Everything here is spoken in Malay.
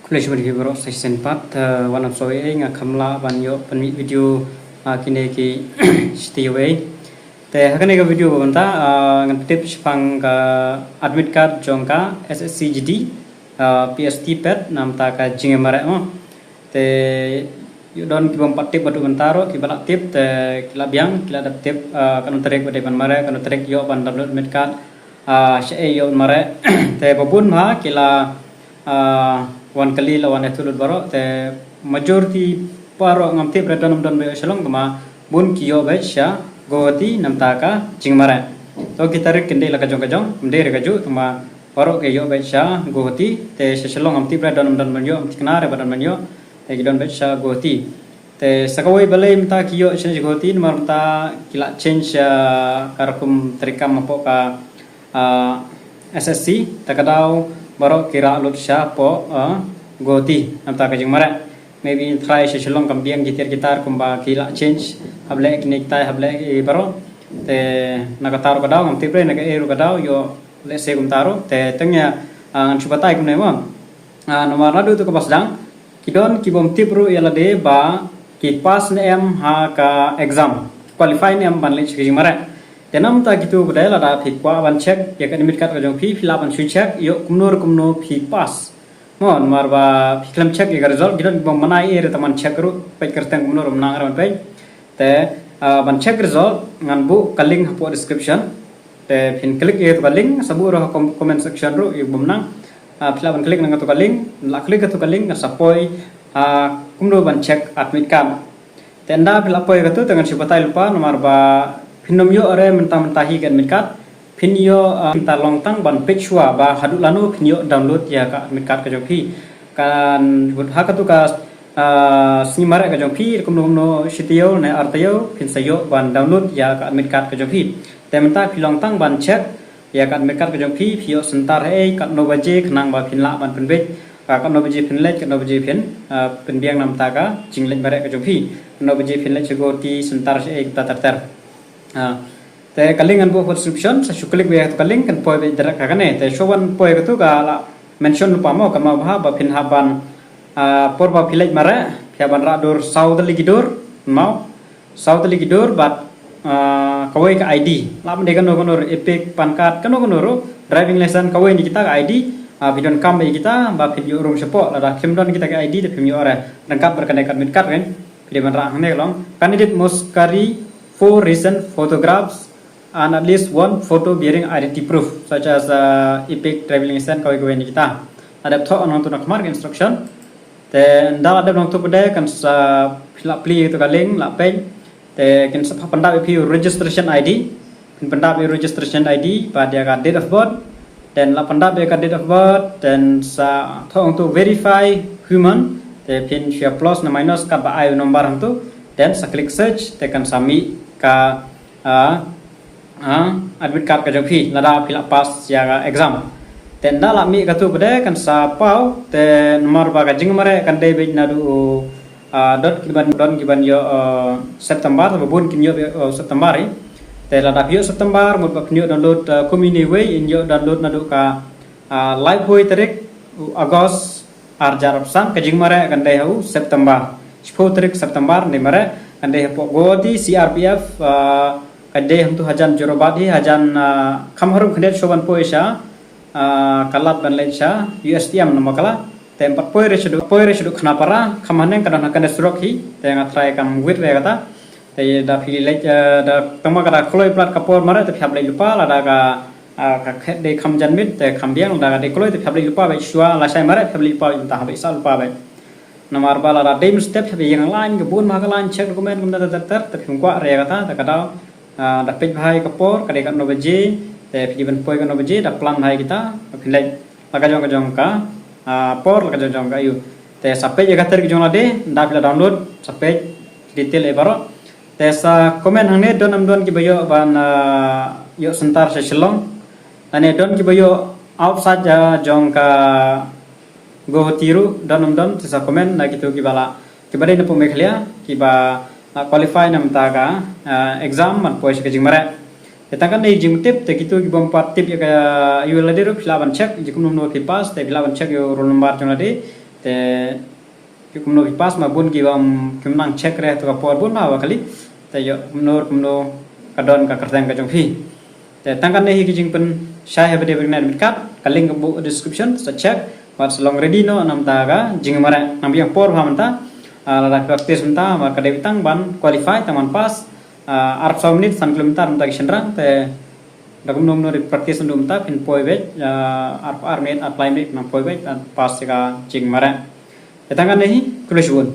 Boleh coba di bawah section 4 warna soe nga kamla banyo penmi video kini ki stay te hakane ka video banta ngan tip spang ka admit card jongka SSCGD PST pet nam ta ka jinge mare mo te don ki bom patip batu bantaro ki balak tip te kila biang kila dat tip kan trek bade ban mare kan trek yo ban download admit card she yo mare te babun ha kila wan kali lawan itu baro te majority paro ngam tip redon don be shalong kama bun kiyo baisha goti namtaka jingmara to kita rek kende la kajong kajong mde re kaju kama paro ke yo baisha goti te shalong ngam tip redon don manyo tikna re badan manyo te gidon baisha goti te sakawai balai mta kiyo change goti marta kila change karakum trikam mapo ka SSC takadau baru kira lut siapa goti nampak kajing mara maybe try shalong kambiang gitar kumba kila change hable kini kita hable baru te nagatar kadau ngam tipre naga eru kadau yo let's say kumtaro te tengnya chubatai kumne mo nomor radu tu kabasdang kidon kibom tipru yala de ba ki pass ne em ha ka exam qualify ne em ban le kajing mara tenam ta gitu budaya lada fikwa ban check ya kan admit card kajong fi fill up ban check yo kumno fi pass mon marba film check ya result gidan bom manai ere taman check ru pe kerteng kumno menang ran pe te ban check result ngan bu kaling hapo description te pin klik ye to link sabu ro comment section ru yo bom nang fill up ban klik nang to link la klik to link sapoi kumno ban check admit card tenda fill up ye to dengan sipatai lupa nomor ba Pinom yo ore mentah-mentahi kan admit pin yo minta long tang ban pechua ba hadu lanu pin yo download ya ka admit card ka jongpi kan haka tu ka sinimare ka jongpi kumno sitio ne artayo pin sayo ban download ya ka admit card ka jongpi tementa pilong tang ban check ya ka admit card ka jongpi pio sentar he ka no baje khnang ba pin la ban pin be ka no baje pin lek ka no baje pin biang nam ta ka jinglek bare ka jongpi no baje pin lek go ti sentar he ta tar te kalingan bu subscription sa syuklik be kaling kan poi be darak kane te showan poi tu ka mention lupa mo kama bah ba pin haban por ba pilek mare piaban radur saud ligidur mau saud ligidur bat kawai ka ID lam de kan no epic pan card kan no driving license kawai ni kita ka ID bidon kam be kita ba video room sepo la kimdon kita ka ID de pimyo ore lengkap berkenaan admit card kan piaban ra hang ne long candidate must carry 4 recent photographs and at least one photo bearing identity proof such as epic traveling license kawai kawai ni kita ada to on to nakmar instruction te ndal ada nong to pede kan sa fill pli to kaling la page te kan sa pandap pi registration ID pandap registration ID pada ka date of birth dan la pandap ka date of birth dan sa to to verify human te pin share plus na minus ka ba ai nomor tu dan sa klik search te kan sami ka admit card ka jongpi lada fill pass ya exam tenda la mi ka tu pede kan sa pau te nomor ba ka jing mare kan de be nadu dot kiban yo September babun kin yo September te lada yo September mo ba kinyo download community way in yo download nadu ka live hoy tarik August arjar san ka jing mare kan de hu September 10 tarik September ni mare ande po godi CRPF kade hum tu hajan jorobadi hajan khamharum khnet shoban poisa kalat ban lecha USTM namakala tempat poire sedu khna para khamane kadana kane surok hi te ngatrai kam wit ve kata te da phi lech da tama kada kloi plat kapor mare te phable lupa lada ka khet de kham jan mit te khambiang da de kloi te phable lupa ba shwa la sai mare phable lupa inta ba isal lupa ba nomor bala da dem step be yang lain kebun ma ka lain check dokumen kum ter te phungwa re kata ta kada da pej bhai kapor kade kan no baje te piban poi kan no baje da plan bhai kita philai laka jong ka por laka jong ka yu te sape jaga ter jong ade da pila download sape detail e baro te sa komen hang ne don ki bayo ban yo sentar se shalong ane don ki bayo outside jong ka go tiru don sa komen na gitu kibala kibare na pumeklia kiba qualify nam taga exam man pois ke jingmare Tetangkan ni jim tip te gitu gibom pat tip ya ka you lade ro filaban check jikum no ki pass te filaban check yo roll number jona de te kumno pas ma bun ki bam kumnang check re to kapor bun ma kali te yo kumno kadon ka kertang ka jong phi te tangkan ne hi ki jing pen shai have de berna mit kat kaling ke bu description so check wat long ready no nam ta ga jing mara nam yang por pha manta la practice manta ma ka de tang ban qualify taman pas arab 100 menit 1 kilometer manta ki senrang te dakum nom no practice ndum ta pin poi ve arab menit apply menit nam poi ve pas ka jing mara te tangkan ne hi kulishun